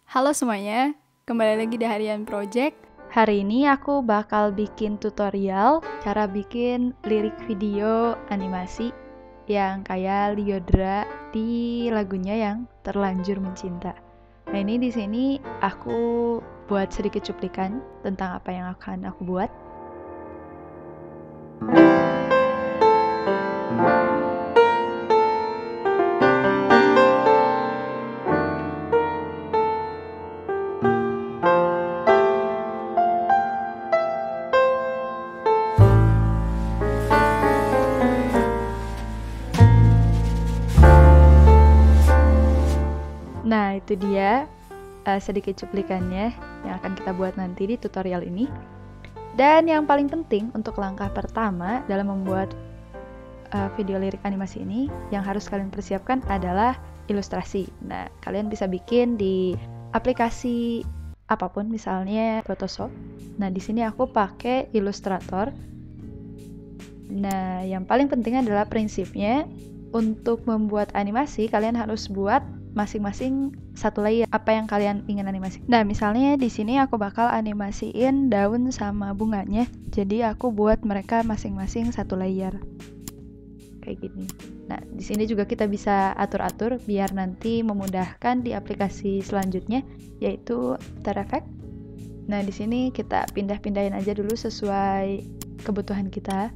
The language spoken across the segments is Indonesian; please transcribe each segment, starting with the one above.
Halo semuanya, kembali lagi di Harian Project. Hari ini aku bakal bikin tutorial cara bikin lirik video animasi yang kayak Lyodra di lagunya yang Terlanjur Mencinta. Nah, ini di sini aku buat sedikit cuplikan tentang apa yang akan aku buat. Nah, itu dia sedikit cuplikannya yang akan kita buat nanti di tutorial ini. Dan yang paling penting untuk langkah pertama dalam membuat video lirik animasi ini, yang harus kalian persiapkan adalah ilustrasi. Nah, kalian bisa bikin di aplikasi apapun, misalnya Photoshop. Nah, di sini aku pakai Illustrator. Nah, yang paling penting adalah prinsipnya untuk membuat animasi, kalian harus buat masing-masing satu layer apa yang kalian ingin animasi. Nah, misalnya di sini aku bakal animasiin daun sama bunganya. Jadi aku buat mereka masing-masing satu layer. Kayak gini. Nah, di sini juga kita bisa atur-atur biar nanti memudahkan di aplikasi selanjutnya, yaitu After Effects. Nah, di sini kita pindah-pindahin aja dulu sesuai kebutuhan kita.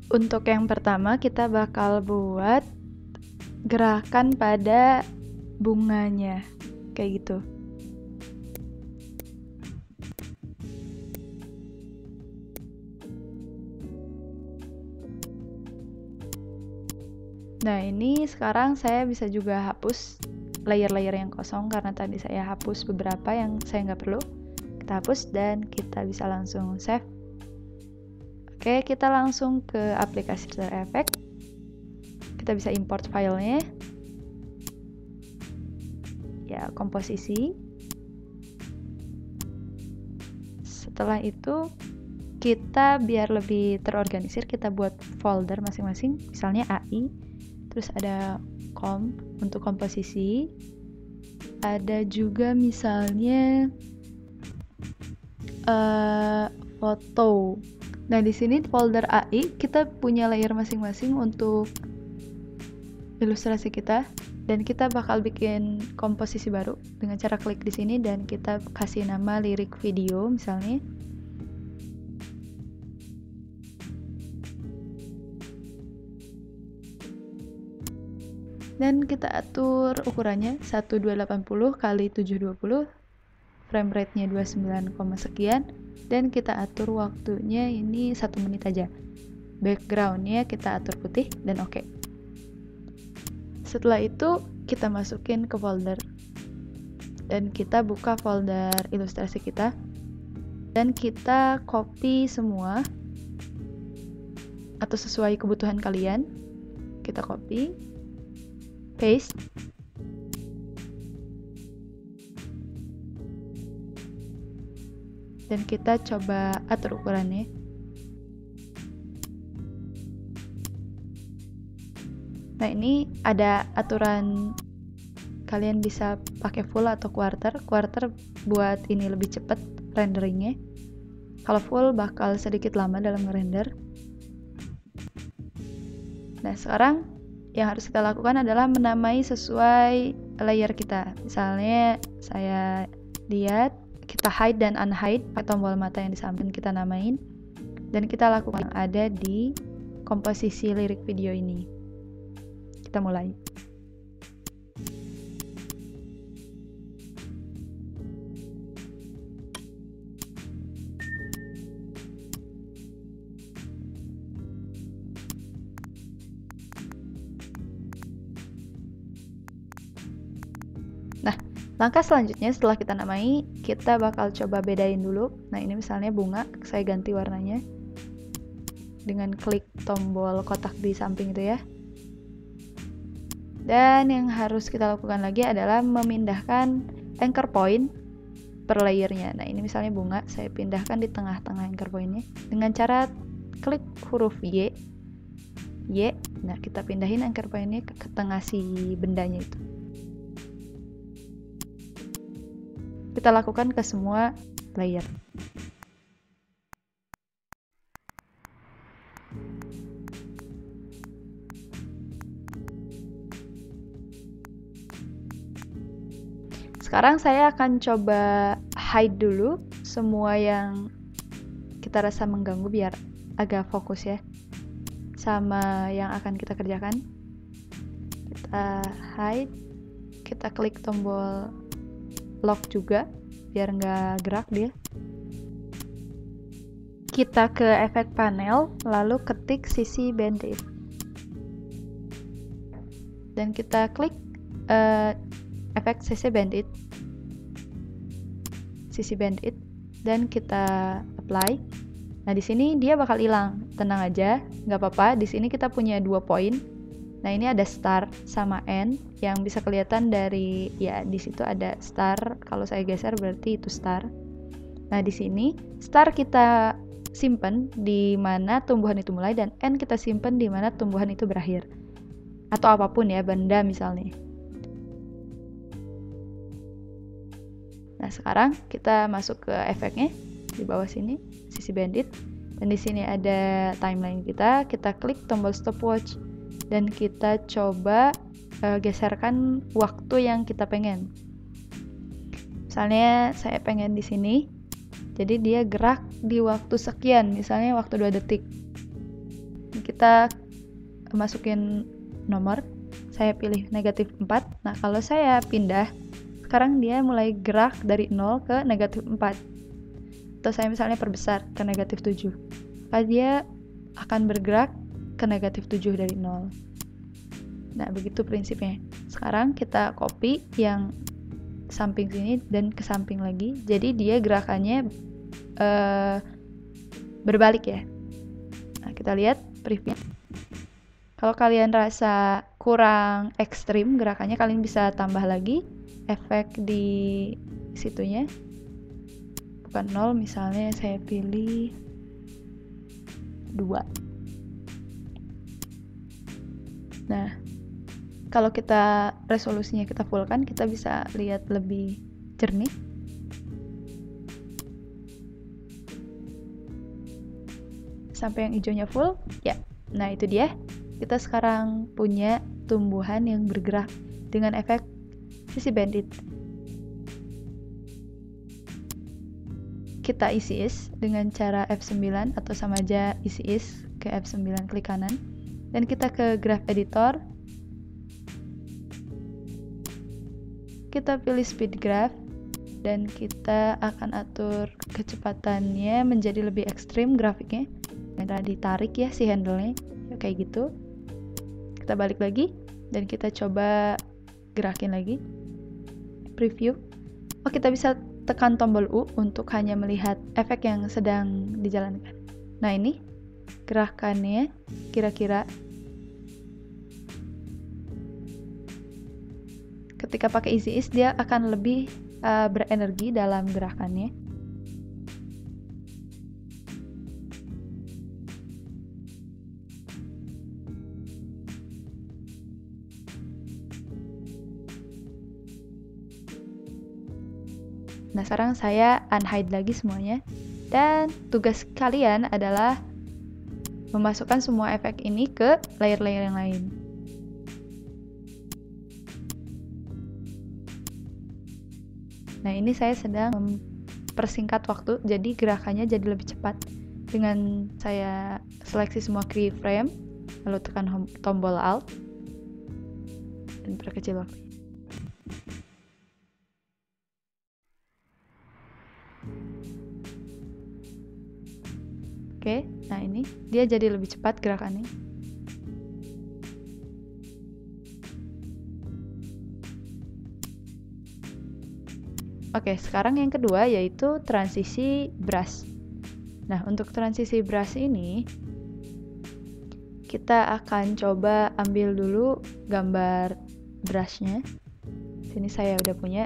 Untuk yang pertama, kita bakal buat gerakan pada bunganya, kayak gitu. Nah, ini sekarang saya bisa juga hapus layer-layer yang kosong karena tadi saya hapus beberapa yang saya nggak perlu. Kita hapus dan kita bisa langsung save. Oke, kita langsung ke aplikasi After Effects. Kita bisa import filenya. Ya, komposisi. Setelah itu, kita biar lebih terorganisir, kita buat folder masing-masing. Misalnya AI, terus ada untuk komposisi. Ada juga misalnya foto. Nah, di sini folder AI kita punya layer masing-masing untuk ilustrasi kita, dan kita bakal bikin komposisi baru dengan cara klik di sini dan kita kasih nama lirik video misalnya. Dan kita atur ukurannya 1280 x 720, frame rate-nya 29, sekian, dan kita atur waktunya ini 1 menit aja. Background-nya kita atur putih dan oke. Setelah itu kita masukin ke folder dan kita buka folder ilustrasi kita dan kita copy semua atau sesuai kebutuhan kalian. Kita copy, paste, dan kita coba atur ukurannya. Nah, ini ada aturan, kalian bisa pakai full atau quarter. Quarter buat ini lebih cepat renderingnya. Kalau full bakal sedikit lama dalam ngerender. Nah, sekarang yang harus kita lakukan adalah menamai sesuai layer kita. Misalnya saya lihat, kita hide dan unhide pakai tombol mata yang di samping, kita namain dan kita lakukan yang ada di komposisi lirik video ini. Kita mulai. Nah, langkah selanjutnya setelah kita namai, kita bakal coba bedain dulu. Nah, ini misalnya bunga, saya ganti warnanya dengan klik tombol kotak di samping itu ya. Dan yang harus kita lakukan lagi adalah memindahkan anchor point per layernya. Nah, ini misalnya bunga, saya pindahkan di tengah-tengah anchor point-nya dengan cara klik huruf Y Y. Nah, kita pindahin anchor point-nya ke tengah si bendanya itu. Kita lakukan ke semua layer. Sekarang saya akan coba hide dulu semua yang kita rasa mengganggu biar agak fokus ya sama yang akan kita kerjakan. Kita hide, kita klik tombol lock juga biar nggak gerak dia. Kita ke efek panel, lalu ketik sisi bandit dan kita klik efek sisi bandit dan kita apply. Nah, di sini dia bakal hilang. Tenang aja, nggak apa-apa. Di sini kita punya 2 poin. Nah, ini ada start sama end yang bisa kelihatan dari, ya di situ ada star. Kalau saya geser berarti itu star. Nah, di sini star kita simpen di mana tumbuhan itu mulai dan end kita simpen di mana tumbuhan itu berakhir. Atau apapun ya, benda misalnya. Nah, sekarang kita masuk ke efeknya di bawah sini, sisi bandit. Dan di sini ada timeline kita klik tombol stopwatch dan kita coba geserkan waktu yang kita pengen. Misalnya saya pengen di sini, jadi dia gerak di waktu sekian, misalnya waktu 2 detik. Kita masukin nomor, saya pilih -4. Nah, kalau saya pindah, sekarang dia mulai gerak dari 0 ke -4. Atau saya misalnya perbesar ke -7. Maka dia akan bergerak ke -7 dari 0. Nah, begitu prinsipnya. Sekarang kita copy yang samping sini dan ke samping lagi. Jadi dia gerakannya berbalik ya. Nah, kita lihat preview. Kalau kalian rasa kurang ekstrim gerakannya, kalian bisa tambah lagi efek di situnya. Bukan 0, misalnya saya pilih 2. Nah, kalau kita resolusinya kita fullkan, kita bisa lihat lebih jernih. Sampai yang hijaunya full, ya. Nah, itu dia. Kita sekarang punya tumbuhan yang bergerak dengan efek sisi bandit. Kita isi is dengan cara F9 atau sama aja isi is ke F9 klik kanan. Dan kita ke graph editor. Kita pilih speed graph dan kita akan atur kecepatannya menjadi lebih ekstrim grafiknya. Kita ditarik ya si handle-nya, ya, kayak gitu. Kita balik lagi dan kita coba gerakin lagi. Preview. Oh, kita bisa tekan tombol U untuk hanya melihat efek yang sedang dijalankan. Nah, ini gerakannya kira-kira ketika pakai easy ease dia akan lebih berenergi dalam gerakannya. Nah, sekarang saya unhide lagi semuanya. Dan tugas kalian adalah memasukkan semua efek ini ke layer-layer yang lain. Nah, ini saya sedang mempersingkat waktu, jadi gerakannya jadi lebih cepat. Dengan saya seleksi semua keyframe, lalu tekan tombol Alt, dan perkecil waktu. Oke, nah ini dia jadi lebih cepat gerakannya. Oke, sekarang yang kedua yaitu transisi brush. Nah, untuk transisi brush ini kita akan coba ambil dulu gambar brushnya. Sini saya udah punya.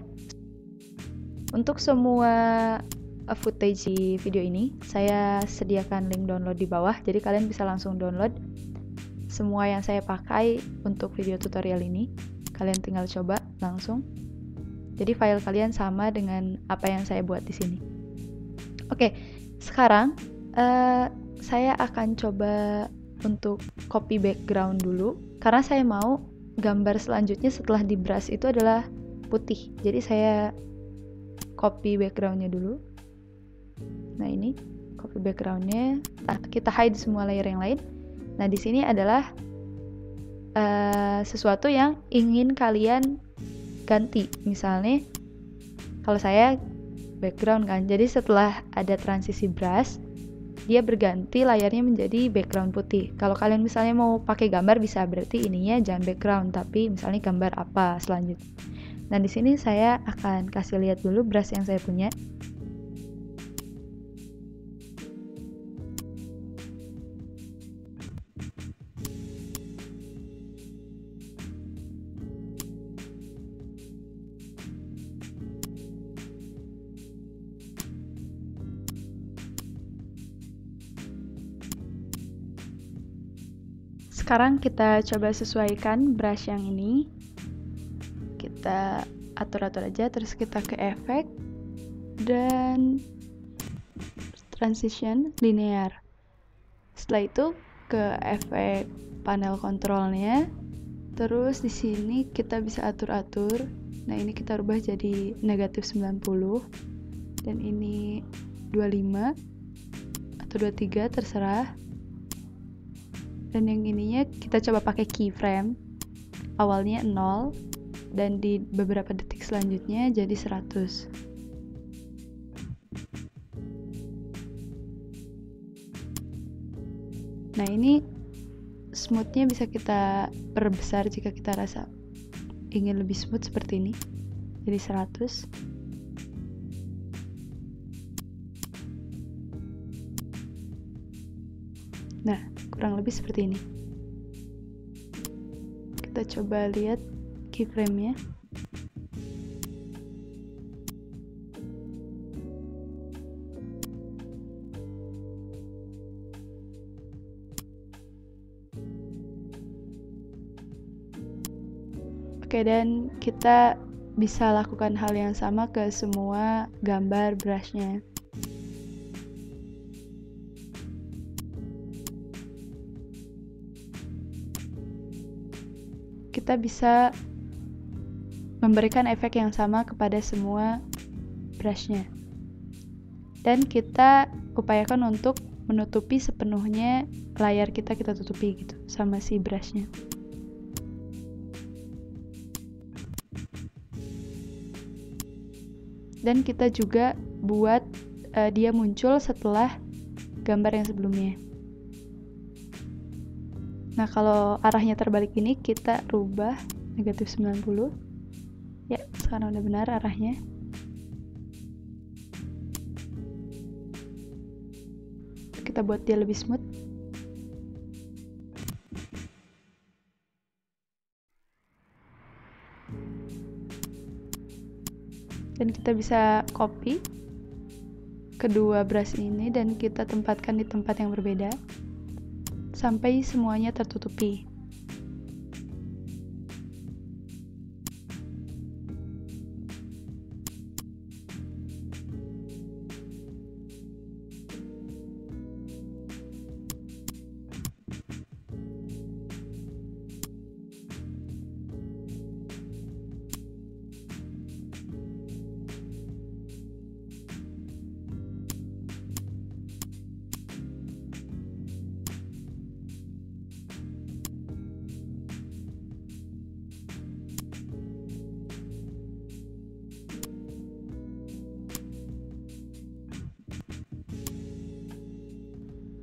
Untuk semua footage di video ini saya sediakan link download di bawah, jadi kalian bisa langsung download semua yang saya pakai untuk video tutorial ini. Kalian tinggal coba langsung. Jadi file kalian sama dengan apa yang saya buat di sini. Oke, sekarang saya akan coba untuk copy background dulu, karena saya mau gambar selanjutnya setelah di brush itu adalah putih. Jadi saya copy backgroundnya dulu. Nah, ini copy backgroundnya. Nah, kita hide semua layer yang lain. Nah, di sini adalah sesuatu yang ingin kalian ganti. Misalnya kalau saya background kan, jadi setelah ada transisi brush dia berganti layarnya menjadi background putih. Kalau kalian misalnya mau pakai gambar bisa, berarti ininya jangan background tapi misalnya gambar apa selanjutnya. Nah, di sini saya akan kasih lihat dulu brush yang saya punya. Sekarang kita coba sesuaikan brush yang ini. Kita atur-atur aja, terus kita ke efek dan transition linear. Setelah itu ke efek panel kontrolnya. Terus di sini kita bisa atur-atur. Nah, ini kita rubah jadi negatif 90 dan ini 25 atau 23 terserah. Dan yang ininya kita coba pakai keyframe. Awalnya 0 dan di beberapa detik selanjutnya jadi 100. Nah, ini smoothnya bisa kita perbesar jika kita rasa ingin lebih smooth seperti ini. Jadi 100. Nah, kurang lebih seperti ini. Kita coba lihat keyframe-nya. Oke, dan kita bisa lakukan hal yang sama ke semua gambar brush-nya. Kita bisa memberikan efek yang sama kepada semua brush-nya. Dan kita upayakan untuk menutupi sepenuhnya layar kita tutupi gitu sama si brush-nya. Dan kita juga buat dia muncul setelah gambar yang sebelumnya. Nah, kalau arahnya terbalik ini kita rubah negatif 90. Ya, sekarang udah benar arahnya. Kita buat dia lebih smooth. Dan kita bisa copy kedua brush ini dan kita tempatkan di tempat yang berbeda sampai semuanya tertutupi.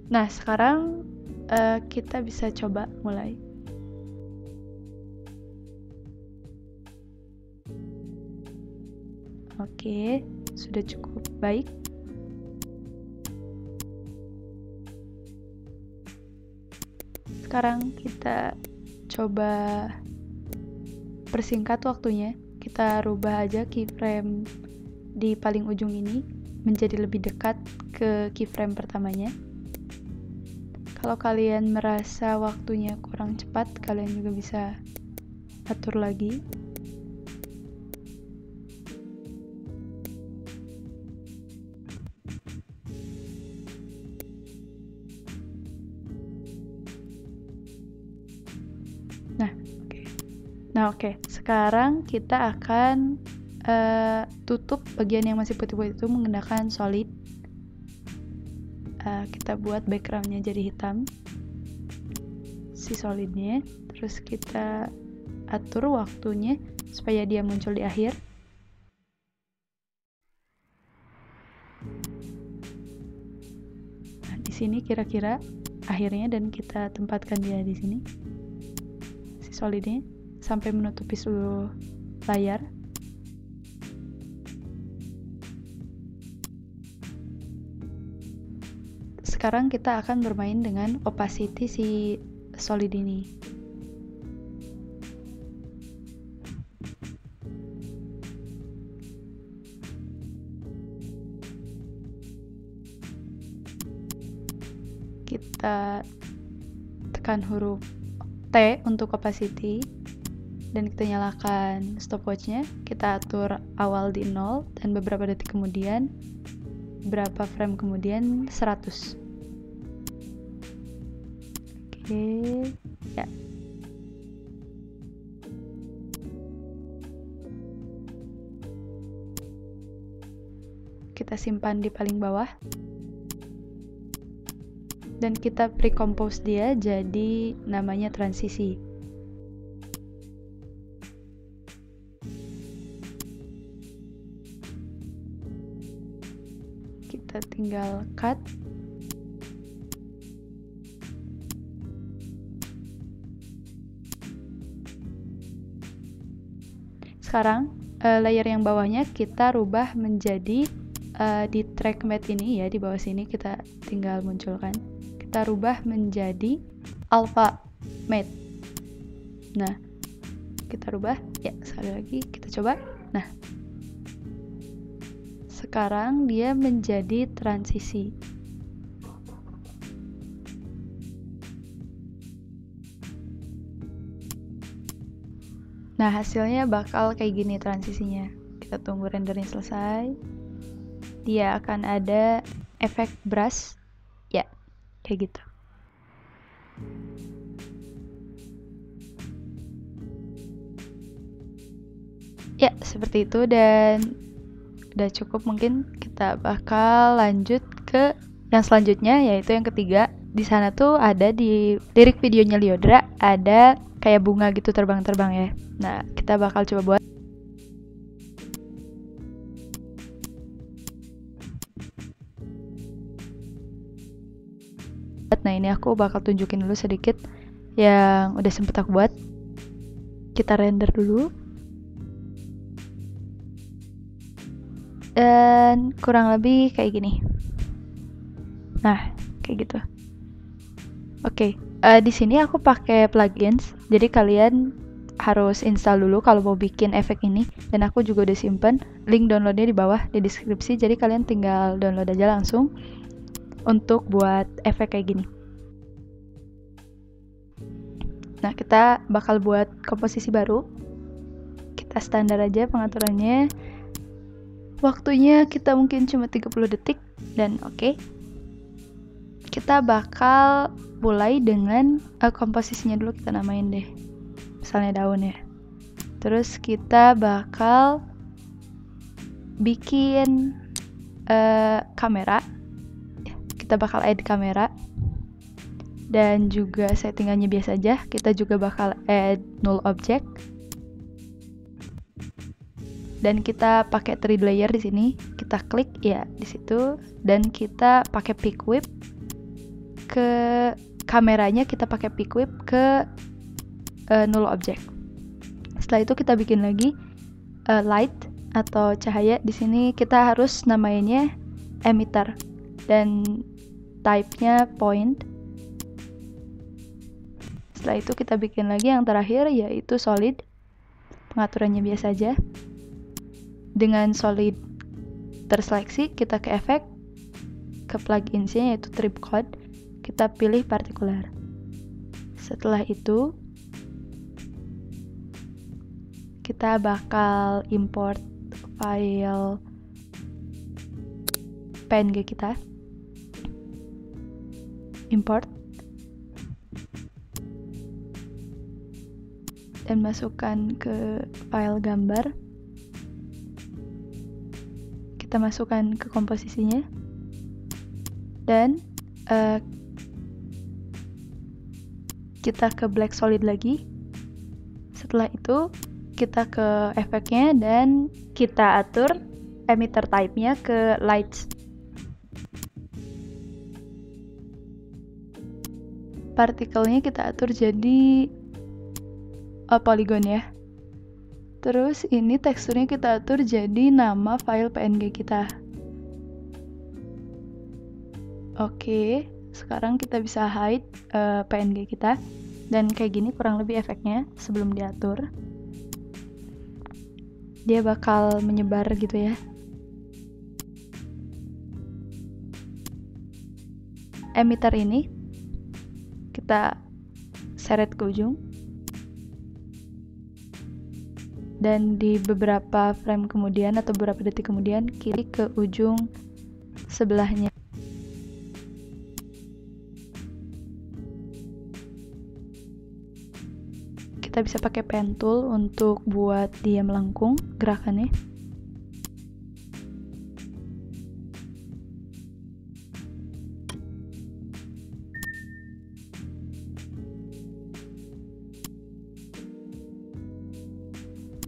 Nah, sekarang kita bisa coba mulai. Oke, sudah cukup baik. Sekarang kita coba persingkat waktunya. Kita rubah aja keyframe di paling ujung ini menjadi lebih dekat ke keyframe pertamanya. Kalau kalian merasa waktunya kurang cepat, kalian juga bisa atur lagi. Oke. Sekarang kita akan tutup bagian yang masih putih-putih itu menggunakan solid. Kita buat backgroundnya jadi hitam, si solidnya. Terus kita atur waktunya supaya dia muncul di akhir. Nah, di sini kira-kira akhirnya, dan kita tempatkan dia di sini, si solidnya, sampai menutupi seluruh layar. Sekarang kita akan bermain dengan opacity si solid ini. Kita tekan huruf T untuk opacity dan kita nyalakan stopwatchnya. Kita atur awal di 0 dan beberapa detik kemudian, berapa frame kemudian 100. Oke, ya. Kita simpan di paling bawah dan kita pre-compose dia jadi namanya transisi. Kita tinggal cut. Sekarang layer yang bawahnya kita rubah menjadi di track matte ini ya, di bawah sini kita tinggal munculkan. Kita rubah menjadi alpha matte. Nah, kita rubah ya, sekali lagi kita coba. Nah, sekarang dia menjadi transisi. Nah, hasilnya bakal kayak gini transisinya. Kita tunggu rendernya selesai. Dia akan ada efek brush. Ya, kayak gitu. Ya, seperti itu, dan udah cukup. Mungkin kita bakal lanjut ke yang selanjutnya, yaitu yang ketiga. Di sana tuh ada di lirik videonya Lyodra, ada kayak bunga gitu terbang-terbang ya. Nah, kita bakal coba buat. Nah, ini aku bakal tunjukin dulu sedikit yang udah sempet aku buat. Kita render dulu. Dan kurang lebih kayak gini. Nah, kayak gitu. Oke, di sini aku pakai plugins. Jadi kalian harus install dulu kalau mau bikin efek ini, dan aku juga udah simpen link downloadnya di bawah di deskripsi. Jadi kalian tinggal download aja langsung untuk buat efek kayak gini. Nah, kita bakal buat komposisi baru. Kita standar aja pengaturannya. Waktunya kita mungkin cuma 30 detik dan oke. Kita bakal mulai dengan komposisinya dulu, kita namain deh. Misalnya daun ya. Terus kita bakal bikin kamera. Kita bakal add kamera. Dan juga settingannya biasa aja. Kita juga bakal add null object. Dan kita pakai 3D layer di sini. Kita klik ya di situ, dan kita pakai pick whip ke kameranya, kita pakai pick whip ke null object. Setelah itu kita bikin lagi light atau cahaya. Di sini kita harus namainnya emitter dan type-nya point. Setelah itu kita bikin lagi yang terakhir, yaitu solid. Pengaturannya biasa aja. Dengan solid terseleksi, kita ke efek, ke pluginsnya yaitu trip code. kita pilih particular. Setelah itu kita bakal import file PNG kita. Import dan masukkan ke file gambar. Kita masukkan ke komposisinya dan kita ke black solid lagi. Setelah itu kita ke efeknya dan kita atur emitter type-nya ke lights. Partikelnya kita atur jadi polygon ya. Terus ini teksturnya kita atur jadi nama file PNG kita. Oke, sekarang kita bisa hide PNG kita. Dan kayak gini kurang lebih efeknya sebelum diatur. Dia bakal menyebar gitu ya. Emitter ini kita seret ke ujung. Dan di beberapa frame kemudian atau beberapa detik kemudian kiri ke ujung sebelahnya. Kita bisa pakai pen tool untuk buat dia melengkung gerakannya.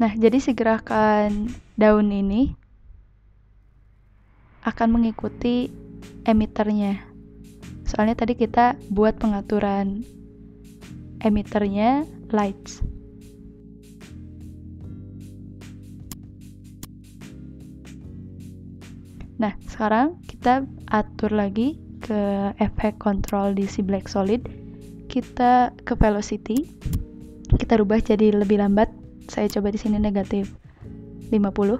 Nah, jadi si gerakan daun ini akan mengikuti emitternya. Soalnya tadi kita buat pengaturan emitternya lights. Nah, sekarang kita atur lagi ke efek control di si black solid. Kita ke velocity. Kita rubah jadi lebih lambat. Saya coba di sini negatif 50.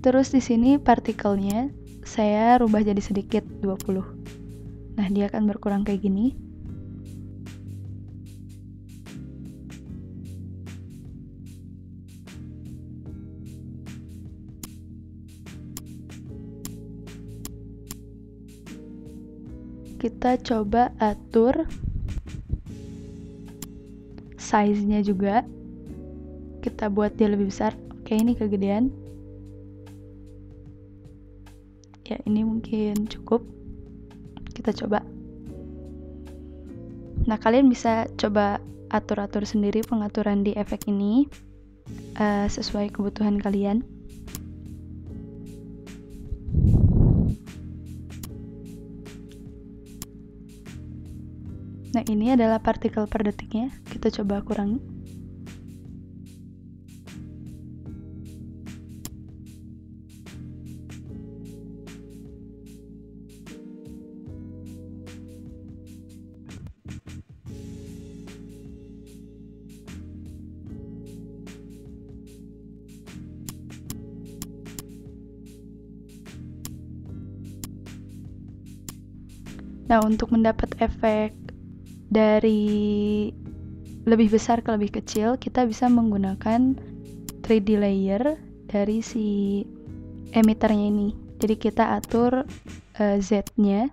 Terus di sini partikelnya saya rubah jadi sedikit 20. Nah, dia akan berkurang kayak gini. Kita coba atur size-nya juga. Kita buat dia lebih besar. Oke, ini kegedean. Ya, ini mungkin cukup. Kita coba. Nah, kalian bisa coba atur-atur sendiri pengaturan di efek ini sesuai kebutuhan kalian. Nah, ini adalah partikel per detiknya. Kita coba kurangi. Nah, untuk mendapat efek dari lebih besar ke lebih kecil, kita bisa menggunakan 3D layer dari si emitternya ini. Jadi kita atur Z-nya,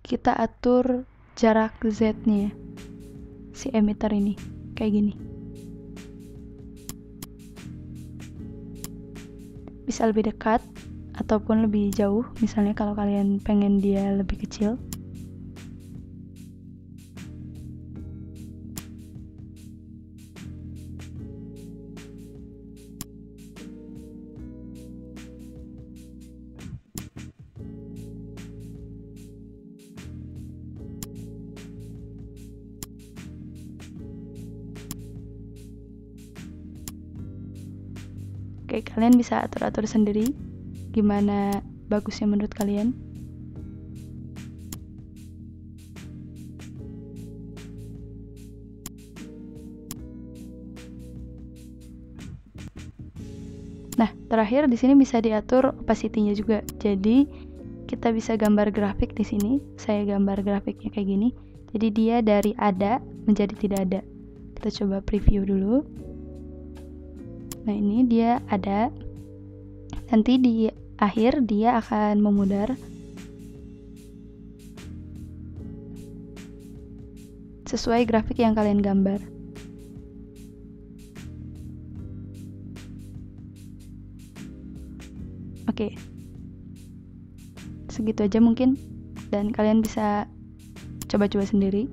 kita atur jarak Z-nya si emitter ini, kayak gini. Bisa lebih dekat ataupun lebih jauh, misalnya kalau kalian pengen dia lebih kecil. Oke, kalian bisa atur-atur sendiri gimana bagusnya menurut kalian. Nah, terakhir di sini bisa diatur opacity-nya juga. Jadi, kita bisa gambar grafik di sini. Saya gambar grafiknya kayak gini. Jadi dia dari ada menjadi tidak ada. Kita coba preview dulu. Nah, ini dia ada. Nanti di akhir dia akan memudar sesuai grafik yang kalian gambar. Oke. Segitu aja mungkin, dan kalian bisa coba-coba sendiri.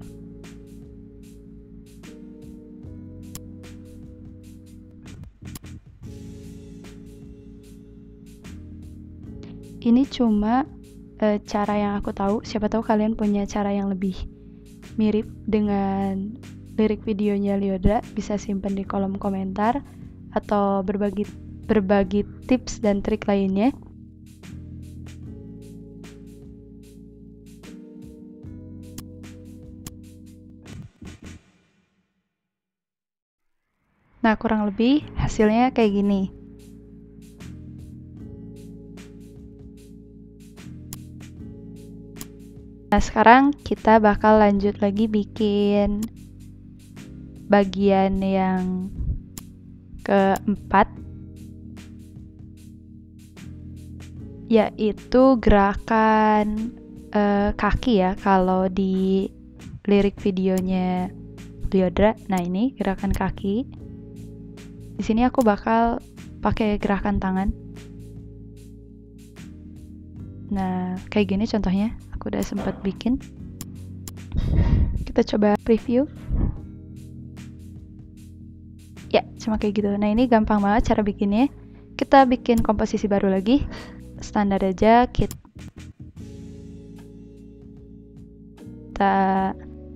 Ini cuma cara yang aku tahu. Siapa tahu kalian punya cara yang lebih mirip dengan lirik videonya Lyodra, bisa simpan di kolom komentar atau berbagi tips dan trik lainnya. Nah, kurang lebih hasilnya kayak gini. Nah, sekarang kita bakal lanjut lagi bikin bagian yang keempat, yaitu gerakan kaki ya, kalau di lirik videonya Lyodra. Nah, ini gerakan kaki. Di sini aku bakal pakai gerakan tangan. Nah, kayak gini contohnya. Aku udah sempat bikin. Kita coba preview. Ya, cuma kayak gitu. Nah, ini gampang banget cara bikinnya. Kita bikin komposisi baru lagi. Standar aja. Kita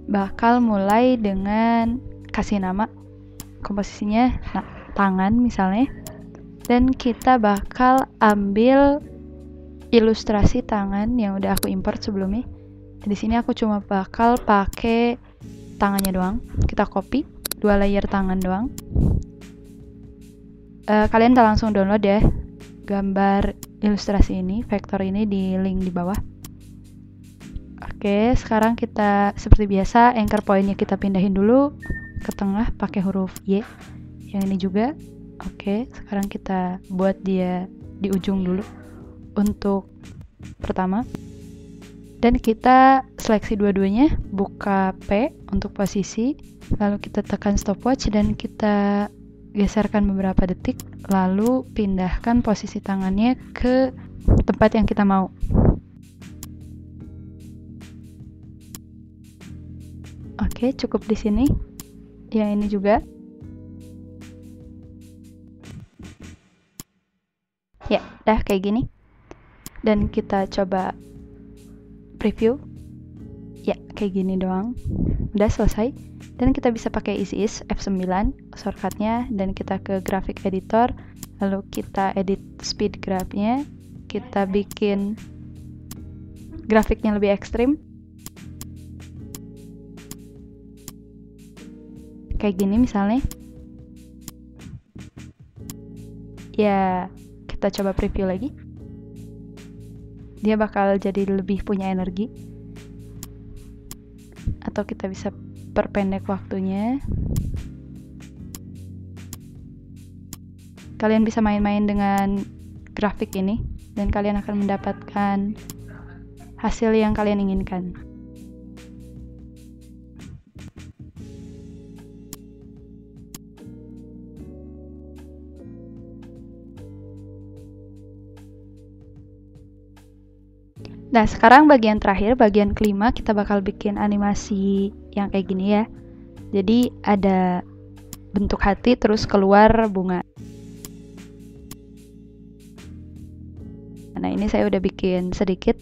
bakal mulai dengan kasih nama komposisinya. Nah, tangan misalnya. Dan kita bakal ambil ilustrasi tangan yang udah aku import sebelumnya. Di sini aku cuma bakal pakai tangannya doang. Kita copy 2 layer tangan doang. Kalian tak langsung download ya gambar ilustrasi ini, vektor ini di link di bawah. Oke, sekarang kita seperti biasa anchor point-nya kita pindahin dulu ke tengah pakai huruf Y. Yang ini juga. Oke, sekarang kita buat dia di ujung dulu untuk pertama, dan kita seleksi dua-duanya, buka P untuk posisi, lalu kita tekan stopwatch dan kita geserkan beberapa detik, lalu pindahkan posisi tangannya ke tempat yang kita mau. Oke, cukup di sini. Yang ini juga. Ya, dah kayak gini. Dan kita coba preview. Ya, kayak gini doang. Udah selesai. Dan kita bisa pakai easy-ease F9 shortcutnya, dan kita ke graphic editor, lalu kita edit speed graph-nya, kita bikin grafiknya lebih ekstrim. Kayak gini misalnya. Ya, kita coba preview lagi. Dia bakal jadi lebih punya energi. Atau kita bisa perpendek waktunya. Kalian bisa main-main dengan grafik ini, dan kalian akan mendapatkan hasil yang kalian inginkan. Nah, sekarang bagian terakhir, bagian kelima, kita bakal bikin animasi yang kayak gini ya. Jadi ada bentuk hati terus keluar bunga. Nah, ini saya udah bikin sedikit.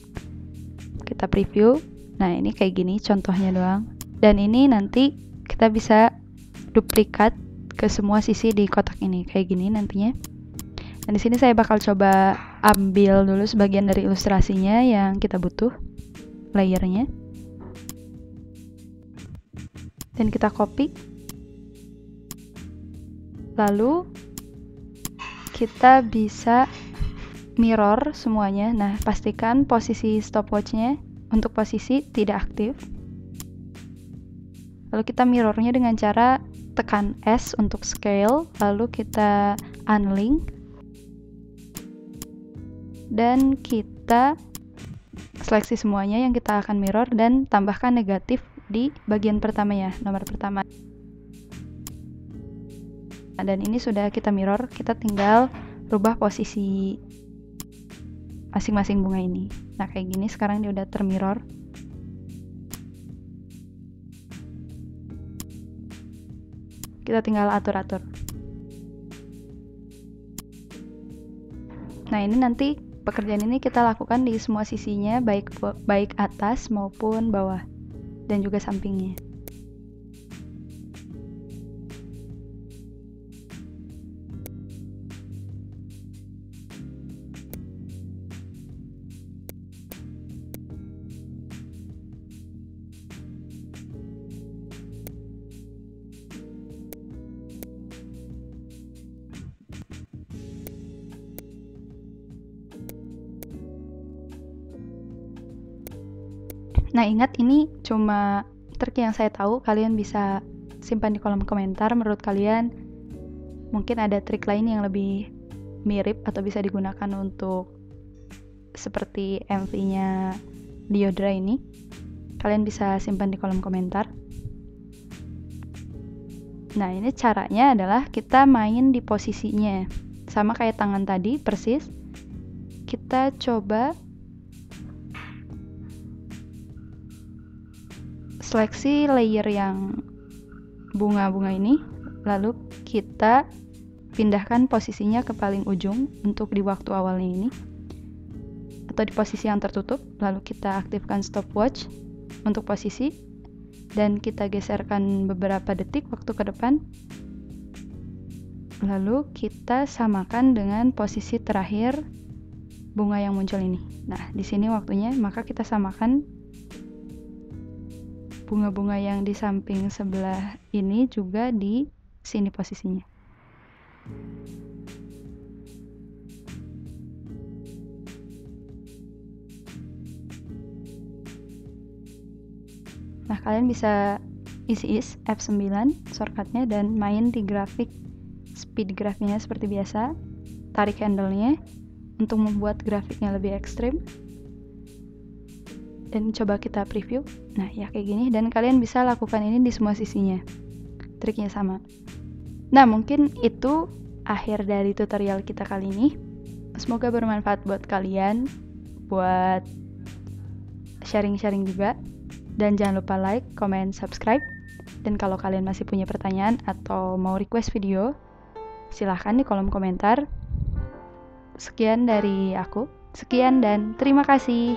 Kita preview. Nah, ini kayak gini contohnya doang. Dan ini nanti kita bisa duplikat ke semua sisi di kotak ini, kayak gini nantinya. Dan di sini saya bakal coba ambil dulu sebagian dari ilustrasinya yang kita butuh, layernya. Dan kita copy. Lalu kita bisa mirror semuanya. Nah, pastikan posisi stopwatch-nya untuk posisi tidak aktif. Lalu kita mirrornya dengan cara tekan S untuk scale, lalu kita unlink, dan kita seleksi semuanya yang kita akan mirror dan tambahkan negatif di bagian pertama ya, nomor pertama. Nah, dan ini sudah kita mirror, kita tinggal rubah posisi masing-masing bunga ini. Nah, kayak gini sekarang dia udah termirror. Kita tinggal atur-atur. Nah, ini nanti pekerjaan ini kita lakukan di semua sisinya, baik atas maupun bawah dan juga sampingnya. Nah, ingat ini cuma trik yang saya tahu, kalian bisa simpan di kolom komentar. Menurut kalian mungkin ada trik lain yang lebih mirip atau bisa digunakan untuk seperti MV-nya Diodra ini. Kalian bisa simpan di kolom komentar. Nah, ini caranya adalah kita main di posisinya. Sama kayak tangan tadi, persis. Kita coba seleksi layer yang bunga-bunga ini, lalu kita pindahkan posisinya ke paling ujung untuk di waktu awalnya ini, atau di posisi yang tertutup. Lalu kita aktifkan stopwatch untuk posisi dan kita geserkan beberapa detik waktu ke depan, lalu kita samakan dengan posisi terakhir bunga yang muncul ini. Nah, di sini waktunya, maka kita samakan bunga-bunga yang di samping sebelah ini juga di sini posisinya. Nah, kalian bisa isi F9 shortcutnya dan main di grafik speed grafiknya seperti biasa. Tarik handle-nya untuk membuat grafiknya lebih ekstrim. Dan coba kita preview. Nah, ya kayak gini. Dan kalian bisa lakukan ini di semua sisinya. Triknya sama. Nah, mungkin itu akhir dari tutorial kita kali ini. Semoga bermanfaat buat kalian, buat sharing-sharing juga. Dan jangan lupa like, comment, subscribe. Dan kalau kalian masih punya pertanyaan atau mau request video, silahkan di kolom komentar. Sekian dari aku. Sekian dan terima kasih.